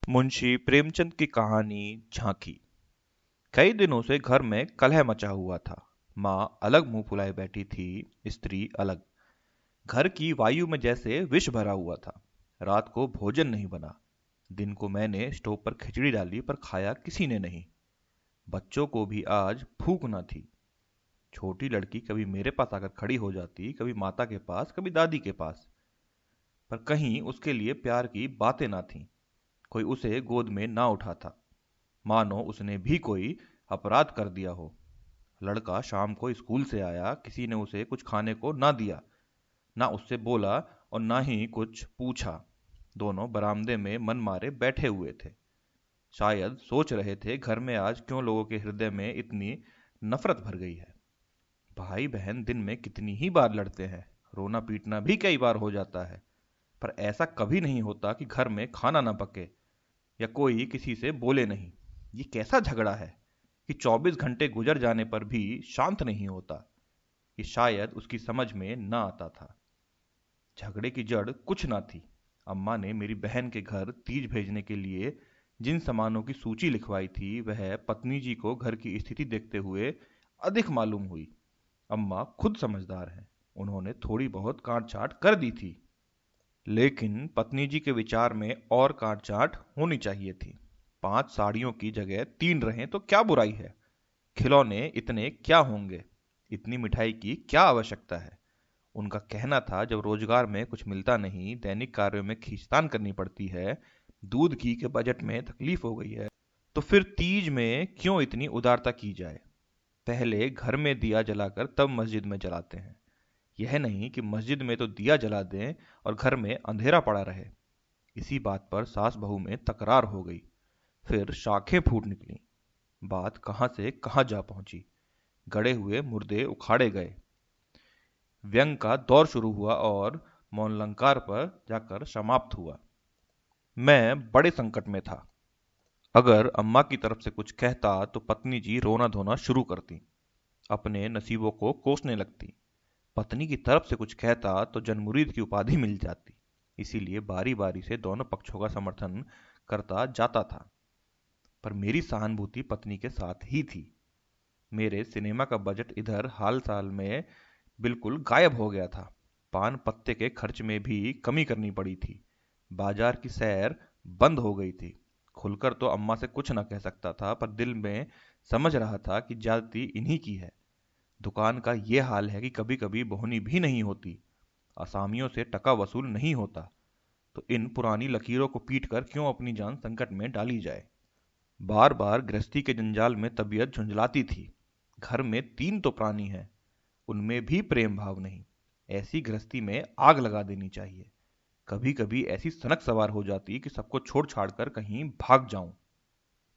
मुंशी प्रेमचंद की कहानी झांकी। कई दिनों से घर में कलह मचा हुआ था। माँ अलग मुंह फुलाए बैठी थी, स्त्री अलग। घर की वायु में जैसे विष भरा हुआ था। रात को भोजन नहीं बना। दिन को मैंने स्टोव पर खिचड़ी डाली पर खाया किसी ने नहीं। बच्चों को भी आज भूख न थी। छोटी लड़की कभी मेरे पास आकर खड़ी हो जाती, कभी माता के पास, कभी दादी के पास, पर कहीं उसके लिए प्यार की बातें ना थीं। कोई उसे गोद में ना उठाता, मानो उसने भी कोई अपराध कर दिया हो। लड़का शाम को स्कूल से आया, किसी ने उसे कुछ खाने को ना दिया, ना उससे बोला और ना ही कुछ पूछा। दोनों बरामदे में मन मारे बैठे हुए थे। शायद सोच रहे थे घर में आज क्यों लोगों के हृदय में इतनी नफरत भर गई है। भाई बहन दिन में कितनी ही बार लड़ते हैं, रोना पीटना भी कई बार हो जाता है, पर ऐसा कभी नहीं होता कि घर में खाना ना पके या कोई किसी से बोले नहीं। ये कैसा झगड़ा है कि 24 घंटे गुजर जाने पर भी शांत नहीं होता। ये शायद उसकी समझ में ना आता था। झगड़े की जड़ कुछ ना थी। अम्मा ने मेरी बहन के घर तीज भेजने के लिए जिन सामानों की सूची लिखवाई थी, वह पत्नी जी को घर की स्थिति देखते हुए अधिक मालूम हुई। अम्मा खुद समझदार हैं, उन्होंने थोड़ी बहुत काट छाट कर दी थी, लेकिन पत्नी जी के विचार में और काट छाट होनी चाहिए थी। 5 साड़ियों की जगह 3 रहें तो क्या बुराई है। खिलौने इतने क्या होंगे, इतनी मिठाई की क्या आवश्यकता है। उनका कहना था, जब रोजगार में कुछ मिलता नहीं, दैनिक कार्यों में खींचतान करनी पड़ती है, दूध घी के बजट में तकलीफ हो गई है, तो फिर तीज में क्यों इतनी उदारता की जाए। पहले घर में दिया जलाकर तब मस्जिद में जलाते हैं। यह नहीं कि मस्जिद में तो दिया जला दें और घर में अंधेरा पड़ा रहे। इसी बात पर सास बहू में तकरार हो गई। फिर शाखें फूट निकली। बात कहां से कहां जा पहुंची। गड़े हुए मुर्दे उखाड़े गए। व्यंग का दौर शुरू हुआ और मौनलंकार पर जाकर समाप्त हुआ। मैं बड़े संकट में था। अगर अम्मा की तरफ से कुछ कहता तो पत्नी जी रोना धोना शुरू करती, अपने नसीबों को कोसने लगती। पत्नी की तरफ से कुछ कहता तो जनमुरीद की उपाधि मिल जाती। इसीलिए बारी बारी से दोनों पक्षों का समर्थन करता जाता था, पर मेरी सहानुभूति पत्नी के साथ ही थी। मेरे सिनेमा का बजट इधर हाल साल में बिल्कुल गायब हो गया था। पान पत्ते के खर्च में भी कमी करनी पड़ी थी। बाजार की सैर बंद हो गई थी। खुलकर तो अम्मा से कुछ न कह सकता था, पर दिल में समझ रहा था कि ज्यादती इन्हीं की है। दुकान का ये हाल है कि कभी कभी बोहनी भी नहीं होती, असामियों से टका वसूल नहीं होता, तो इन पुरानी लकीरों को पीट कर क्यों अपनी जान संकट में डाली जाए। बार बार गृहस्थी के जंजाल में तबीयत झुंझलाती थी। घर में 3 तो प्राणी हैं, उनमें भी प्रेम भाव नहीं। ऐसी गृहस्थी में आग लगा देनी चाहिए। कभी कभी ऐसी सनक सवार हो जाती कि सबको छोड़ छाड़ कर कहीं भाग जाऊं।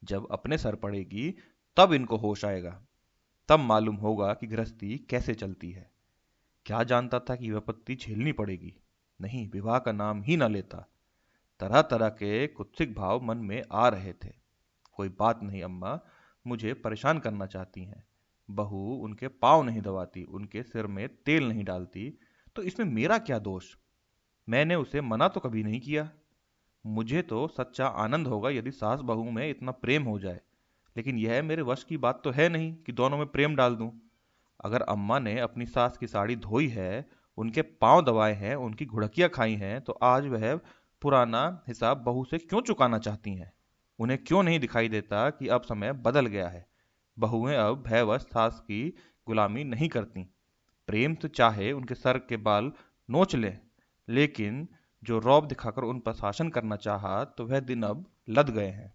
जब अपने सर पड़ेगी तब इनको होश आएगा, तब मालूम होगा कि गृहस्थी कैसे चलती है। क्या जानता था कि विपत्ति झेलनी पड़ेगी। नहीं, विवाह का नाम ही न लेता। तरह तरह के कुत्सित भाव मन में आ रहे थे। कोई बात नहीं, अम्मा मुझे परेशान करना चाहती हैं। बहू उनके पाँव नहीं दबाती, उनके सिर में तेल नहीं डालती, तो इसमें मेरा क्या दोष। मैंने उसे मना तो कभी नहीं किया। मुझे तो सच्चा आनंद होगा यदि सास बहू में इतना प्रेम हो जाए, लेकिन यह मेरे वश की बात तो है नहीं कि दोनों में प्रेम डाल दूं। अगर अम्मा ने अपनी सास की साड़ी धोई है, उनके पांव दबाए हैं, उनकी घुड़कियां खाई हैं, तो आज वह पुराना हिसाब बहू से क्यों चुकाना चाहती हैं। उन्हें क्यों नहीं दिखाई देता कि अब समय बदल गया है। बहुएं अब भयवश सास की गुलामी नहीं करती। प्रेम तो चाहे उनके सर के बाल नोच ले, लेकिन जो रौब दिखाकर उन पर शासन करना चाहा, तो वह दिन अब लद गए हैं।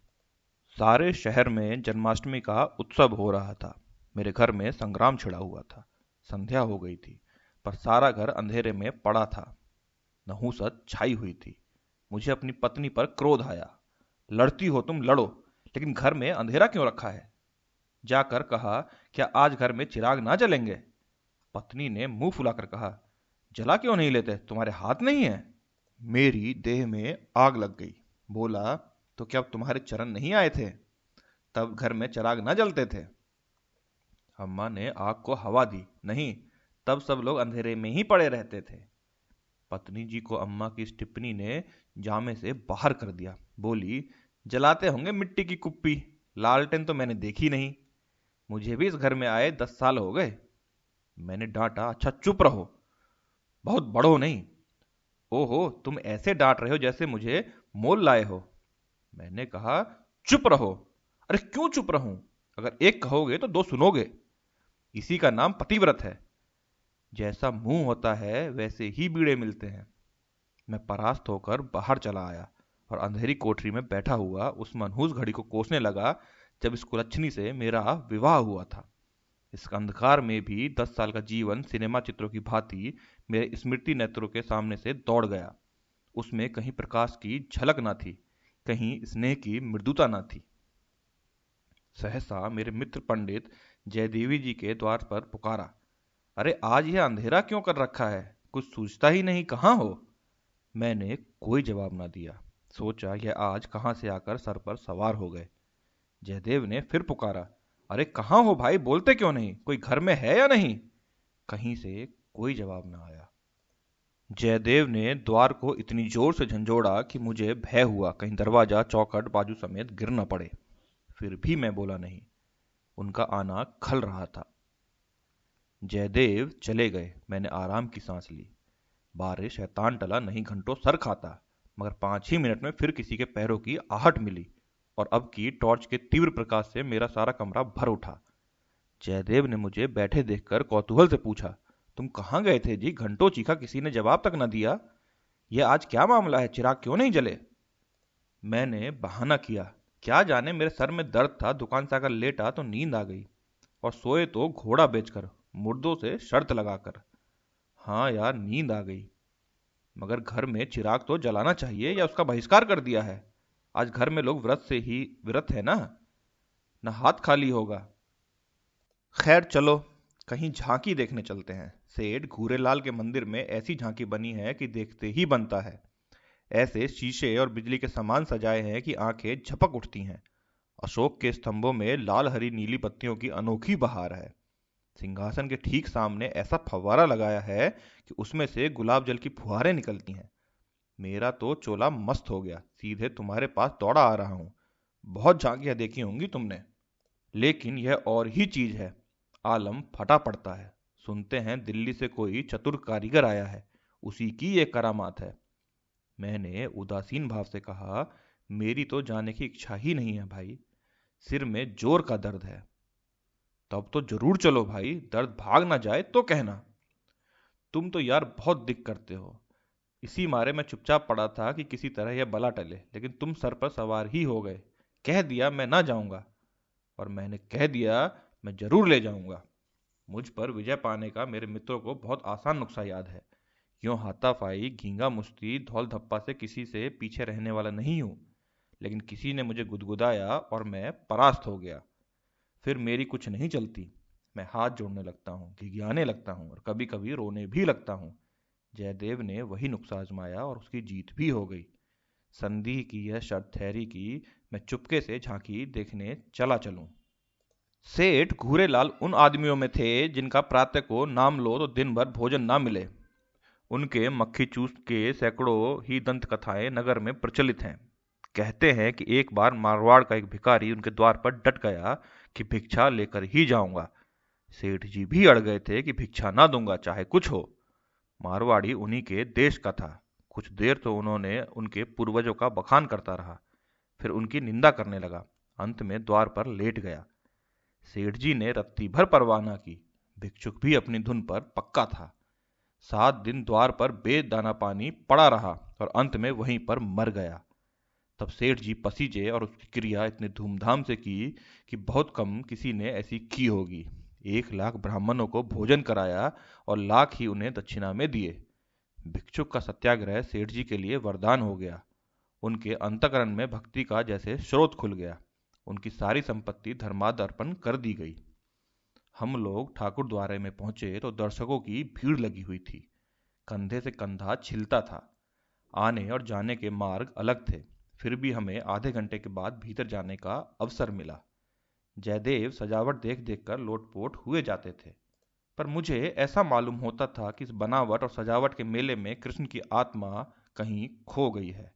सारे शहर में जन्माष्टमी का उत्सव हो रहा था। मेरे घर में संग्राम छिड़ा हुआ था। संध्या हो गई थी, पर सारा घर अंधेरे में पड़ा था। नहुसत छाई हुई थी। मुझे अपनी पत्नी पर क्रोध आया। लड़ती हो तुम लड़ो, लेकिन घर में अंधेरा क्यों रखा है। जाकर कहा, क्या आज घर में चिराग ना जलेंगे। पत्नी ने मुंह फुलाकर कहा, जला क्यों नहीं लेते, तुम्हारे हाथ नहीं है। मेरी देह में आग लग गई। बोला, तो क्या तुम्हारे चरण नहीं आए थे, तब घर में चिराग ना जलते थे। अम्मा ने आग को हवा दी, नहीं, तब सब लोग अंधेरे में ही पड़े रहते थे। पत्नी जी को अम्मा की इस टिप्पणी ने जामे से बाहर कर दिया। बोली, जलाते होंगे मिट्टी की कुप्पी, लालटेन तो मैंने देखी नहीं। मुझे भी इस घर में आए 10 साल हो गए। मैंने डांटा। अच्छा चुप रहो, बहुत बड़ो नहीं। ओहो, तुम ऐसे डांट रहे हो जैसे मुझे मोल लाए हो। मैंने कहा चुप रहो। अरे क्यों चुप रहूं? अगर एक कहोगे तो दो सुनोगे। इसी का नाम पतिव्रत है। जैसा मुंह होता है वैसे ही बीड़े मिलते हैं। मैं परास्त होकर बाहर चला आया और अंधेरी कोठरी में बैठा हुआ उस मनहूस घड़ी को कोसने लगा जब इस कुलच्छनी से मेरा विवाह हुआ था। इस अंधकार में भी 10 साल का जीवन सिनेमा चित्रों की भांति मेरे स्मृति नेत्रों के सामने से दौड़ गया। उसमें कहीं प्रकाश की झलक ना थी, कहीं स्नेह की मृदुता ना थी। सहसा मेरे मित्र पंडित जयदेवी जी के द्वार पर पुकारा। अरे आज यह अंधेरा क्यों कर रखा है? कुछ सूझता ही नहीं, कहाँ हो? मैंने कोई जवाब ना दिया। सोचा यह आज कहाँ से आकर सर पर सवार हो गए। जयदेव ने फिर पुकारा। अरे कहाँ हो भाई, बोलते क्यों नहीं? कोई घर में है या नहीं? कहीं से कोई जवाब ना आया। जयदेव ने द्वार को इतनी जोर से झंझोड़ा कि मुझे भय हुआ कहीं दरवाजा चौखट बाजू समेत गिर न पड़े। फिर भी मैं बोला नहीं। उनका आना खल रहा था। जयदेव चले गए। मैंने आराम की सांस ली। बारिश शैतान टला नहीं घंटों सर खाता, मगर 5 ही मिनट में फिर किसी के पैरों की आहट मिली और अब की टॉर्च के तीव्र प्रकाश से मेरा सारा कमरा भर उठा। जयदेव ने मुझे बैठे देखकर कौतूहल से पूछा, तुम कहाँ गए थे जी? घंटों चीखा, किसी ने जवाब तक न दिया। यह आज क्या मामला है? चिराग क्यों नहीं जले? मैंने बहाना किया। क्या जाने, मेरे सर में दर्द था, दुकान से आकर लेटा तो नींद आ गई, और सोए तो घोड़ा बेचकर, मुर्दों से शर्त लगाकर। हाँ यार, नींद आ गई। मगर घर में चिराग तो जलाना चाहिए, या उसका बहिष्कार कर दिया है? आज घर में लोग व्रत से ही व्रत है ना, न हाथ खाली होगा। खैर चलो, कहीं झांकी देखने चलते हैं। सेठ घूरेलाल के मंदिर में ऐसी झांकी बनी है कि देखते ही बनता है। ऐसे शीशे और बिजली के सामान सजाए हैं कि आंखें झपक उठती हैं। अशोक के स्तंभों में लाल हरी नीली पत्तियों की अनोखी बहार है। सिंहासन के ठीक सामने ऐसा फव्वारा लगाया है कि उसमें से गुलाब जल की फुहारें निकलती हैं। मेरा तो चोला मस्त हो गया, सीधे तुम्हारे पास दौड़ा आ रहा हूं। बहुत झांकियां देखी होंगी तुमने, लेकिन यह और ही चीज है। आलम फटा पड़ता है। सुनते हैं दिल्ली से कोई चतुर कारीगर आया है, उसी की ये करामात है। मैंने उदासीन भाव से कहा, मेरी तो जाने की इच्छा ही नहीं है भाई, सिर में जोर का दर्द है। तब तो जरूर चलो भाई, दर्द भाग ना जाए तो कहना। तुम तो यार बहुत दिक करते हो। इसी मारे मैं चुपचाप पड़ा था कि किसी तरह यह बला टले, लेकिन तुम सर पर सवार ही हो गए। कह दिया मैं ना जाऊंगा, और मैंने कह दिया मैं जरूर ले जाऊंगा। मुझ पर विजय पाने का मेरे मित्रों को बहुत आसान नुस्खा याद है। यूं हाथापाई घींगा मुश्ती धौल धप्पा से किसी से पीछे रहने वाला नहीं हूं, लेकिन किसी ने मुझे गुदगुदाया और मैं परास्त हो गया। फिर मेरी कुछ नहीं चलती। मैं हाथ जोड़ने लगता हूँ, घिघियाने लगता हूँ, और कभी कभी रोने भी लगता हूँ। जयदेव ने वही नुक्सा आजमाया और उसकी जीत भी हो गई। संधि की यह शर्त ठहरी कि मैं चुपके से झांकी देखने चला चलूं। सेठ घूरेलाल उन आदमियों में थे जिनका प्रातः को नाम लो तो दिन भर भोजन ना मिले। उनके मक्खी चूस के सैकड़ों ही दंत कथाएं नगर में प्रचलित हैं। कहते हैं कि एक बार मारवाड़ का एक भिखारी उनके द्वार पर डट गया कि भिक्षा लेकर ही जाऊंगा। सेठ जी भी अड़ गए थे कि भिक्षा ना दूंगा चाहे कुछ हो। मारवाड़ी उन्हीं के देश का था। कुछ देर तो उन्होंने उनके पूर्वजों का बखान करता रहा, फिर उनकी निंदा करने लगा। अंत में द्वार पर लेट गया। सेठ जी ने रत्ती भर परवाह न की। भिक्षुक भी अपनी धुन पर पक्का था। 7 दिन द्वार पर बेदाना पानी पड़ा रहा और अंत में वहीं पर मर गया। तब सेठ जी पसीजे और उसकी क्रिया इतनी धूमधाम से की कि बहुत कम किसी ने ऐसी की होगी। 1 लाख ब्राह्मणों को भोजन कराया और लाख ही उन्हें दक्षिणा में दिए। भिक्षुक का सत्याग्रह सेठ जी के लिए वरदान हो गया। उनके अंतकरण में भक्ति का जैसे स्रोत खुल गया। उनकी सारी संपत्ति धर्मार्थ अर्पण कर दी गई। हम लोग ठाकुर द्वारे में पहुंचे तो दर्शकों की भीड़ लगी हुई थी। कंधे से कंधा छिलता था। आने और जाने के मार्ग अलग थे, फिर भी हमें आधे घंटे के बाद भीतर जाने का अवसर मिला। जयदेव सजावट देख देख कर लोटपोट हुए जाते थे, पर मुझे ऐसा मालूम होता था कि इस बनावट और सजावट के मेले में कृष्ण की आत्मा कहीं खो गई है।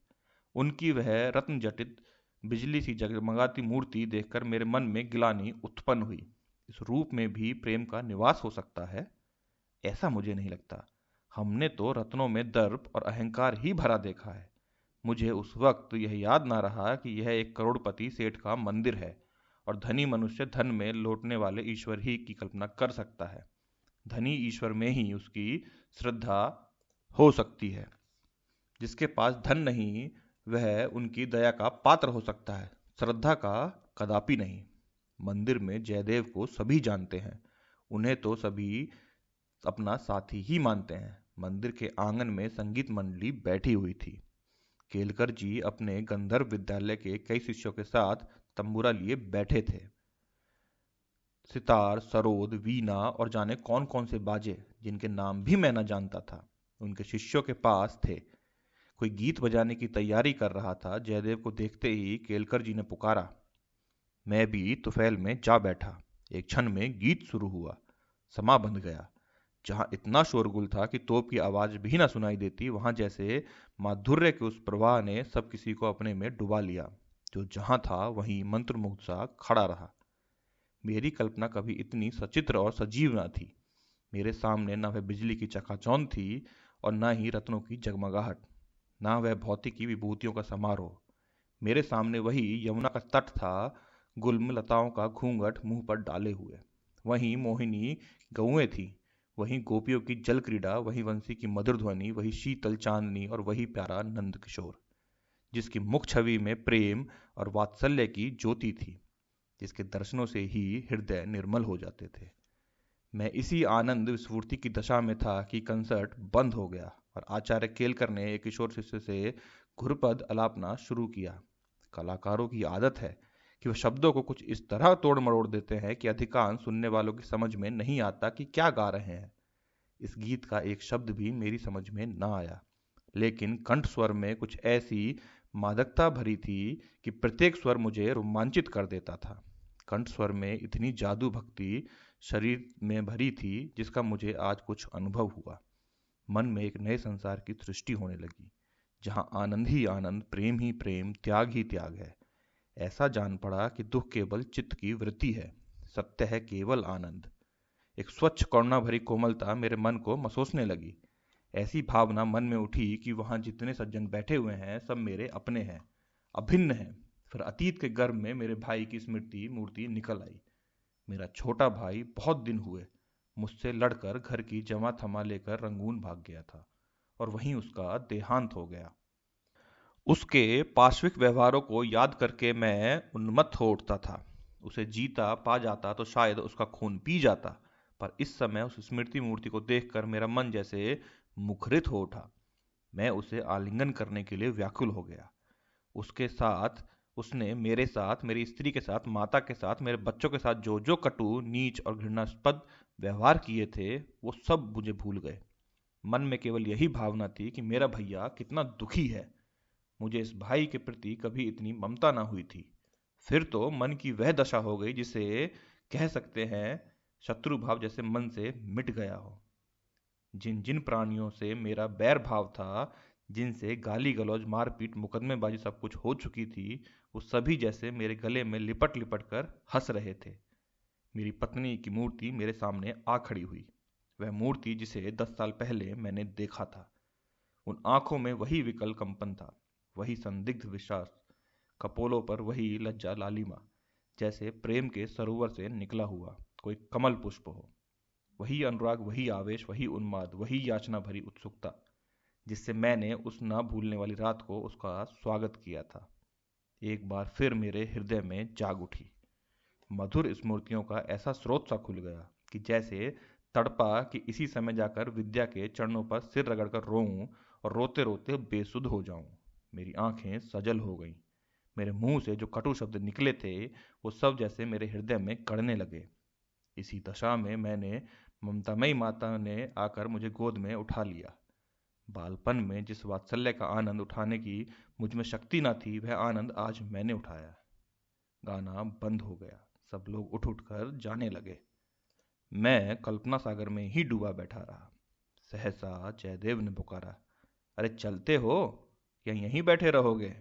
उनकी वह रत्न जटित बिजली सी जगमगाती मूर्ति देखकर मेरे मन में गिलानी उत्पन्न हुई। इस रूप में भी प्रेम का निवास हो सकता है? ऐसा मुझे नहीं लगता। हमने तो रत्नों में दर्प और अहंकार ही भरा देखा है। मुझे उस वक्त यह याद ना रहा कि यह एक करोड़पति सेठ का मंदिर है और धनी मनुष्य धन में लौटने वाले ईश्वर ही की कल्पना कर सकता है। धनी ईश्वर में ही उसकी श्रद्धा हो सकती है। जिसके पास धन नहीं वह उनकी दया का पात्र हो सकता है, श्रद्धा का कदापि नहीं। मंदिर में जयदेव को सभी जानते हैं, उन्हें तो सभी अपना साथी ही मानते हैं। मंदिर के आंगन में संगीत मंडली बैठी हुई थी। केलकर जी अपने गंधर्व विद्यालय के कई शिष्यों के साथ तंबूरा लिए बैठे थे। सितार, सरोद, वीणा और जाने कौन कौन से बाजे जिनके नाम भी मैं न जानता था उनके शिष्यों के पास थे। कोई गीत बजाने की तैयारी कर रहा था। जयदेव को देखते ही केलकर जी ने पुकारा। मैं भी तुफैल में जा बैठा। एक क्षण में गीत शुरू हुआ। समा बंध गया। जहां इतना शोरगुल था कि तोप की आवाज भी ना सुनाई देती, वहां जैसे माधुर्य के उस प्रवाह ने सब किसी को अपने में डुबा लिया। जो जहां था वहीं मंत्रमुग्ध सा खड़ा रहा। मेरी कल्पना कभी इतनी सचित्र और सजीव न थी। मेरे सामने न वह बिजली की चकाचौंध थी और न ही रत्नों की जगमगाहट, न वह भौतिकी विभूतियों का समारोह। मेरे सामने वही यमुना का तट था, गुल्म लताओं का घूंघट मुंह पर डाले हुए। वहीं मोहिनी गौएं थी, वहीं गोपियों की जल क्रीड़ा, वही वंशी की मधुर ध्वनि, वही शीतल चांदनी और वही प्यारा नंद किशोर, जिसकी मुख छवि में प्रेम और वात्सल्य की ज्योति थी, जिसके दर्शनों से ही हृदय निर्मल हो जाते थे। मैं इसी आनंद विस्फूर्ति की दशा में था कि कंसर्ट बंद हो गया और आचार्य केलकर ने एक किशोर शिष्य से घुरपद अलापना शुरू किया। कलाकारों की आदत है कि वह शब्दों को कुछ इस तरह तोड़ मरोड़ देते हैं कि अधिकांश सुनने वालों की समझ में नहीं आता कि क्या गा रहे हैं। इस गीत का एक शब्द भी मेरी समझ में न आया, लेकिन कंठ स्वर में कुछ ऐसी मादकता भरी थी कि प्रत्येक स्वर मुझे रोमांचित कर देता था। कंठ स्वर में इतनी जादू भक्ति शरीर में भरी थी जिसका मुझे आज कुछ अनुभव हुआ। मन में एक नए संसार की सृष्टि होने लगी, जहां आनंद ही आनंद, प्रेम ही प्रेम, त्याग ही त्याग है। ऐसा जान पड़ा कि दुख केवल चित्त की वृत्ति है, सत्य है केवल आनंद। एक स्वच्छ करुणा भरी कोमलता मेरे मन को मसोसने लगी। ऐसी भावना मन में उठी कि वहां जितने सज्जन बैठे हुए हैं सब मेरे अपने हैं, अभिन्न हैं। फिर अतीत के गर्भ में मेरे भाई की स्मृति मूर्ति निकल आई। मेरा छोटा भाई बहुत दिन हुए मुझसे लड़कर घर की जमा थमा लेकर रंगून भाग गया था और वहीं उसका देहांत हो गया। उसके पार्श्विक व्यवहारों को याद करके मैं उन्मत्त हो उठता था। उसे जीता पा जाता तो शायद उसका खून पी जाता, पर इस समय उस स्मृति मूर्ति को देखकर मेरा मन जैसे मुखरित हो उठा। मैं उसे आलिंगन करने के लिए व्याकुल हो गया। उसके साथ उसने मेरे साथ, मेरी स्त्री के साथ, माता के साथ, मेरे बच्चों के साथ जो जो कटु, नीच और घृणास्पद व्यवहार किए थे वो सब मुझे भूल गए। मन में केवल यही भावना थी कि मेरा भैया कितना दुखी है। मुझे इस भाई के प्रति कभी इतनी ममता ना हुई थी। फिर तो मन की वह दशा हो गई जिसे कह सकते हैं शत्रु भाव जैसे मन से मिट गया हो। जिन जिन प्राणियों से मेरा बैर भाव था, जिनसे गाली गलौज, मारपीट, मुकदमेबाजी सब कुछ हो चुकी थी, वो सभी जैसे मेरे गले में लिपट लिपट कर हंस रहे थे। मेरी पत्नी की मूर्ति मेरे सामने आ खड़ी हुई, वह मूर्ति जिसे 10 साल पहले मैंने देखा था। उन आंखों में वही विकल कंपन था, वही संदिग्ध विश्वास, कपोलों पर वही लज्जा लालिमा, जैसे प्रेम के सरोवर से निकला हुआ कोई कमल पुष्प हो। वही अनुराग, वही आवेश, वही उन्माद, वही याचना भरी उत्सुकता, जिससे मैंने उस ना भूलने वाली रात को उसका स्वागत किया था, एक बार फिर मेरे हृदय में जाग उठी। मधुर स्मृतियों का ऐसा स्रोत सा खुल गया कि जैसे तड़पा कि इसी समय जाकर विद्या के चरणों पर सिर रगड़कर रोऊं और रोते रोते बेसुध हो जाऊं। मेरी आंखें सजल हो गईं। मेरे मुंह से जो कटु शब्द निकले थे वो सब जैसे मेरे हृदय में गड़ने लगे। इसी दशा में मैंने ममतामयी माता ने आकर मुझे गोद में उठा लिया। बालपन में जिस वात्सल्य का आनंद उठाने की मुझ में शक्ति न थी, वह आनंद आज मैंने उठाया। गाना बंद हो गया। सब लोग उठ उठकर जाने लगे। मैं कल्पना सागर में ही डूबा बैठा रहा। सहसा जयदेव ने पुकारा, अरे चलते हो या यहीं बैठे रहोगे?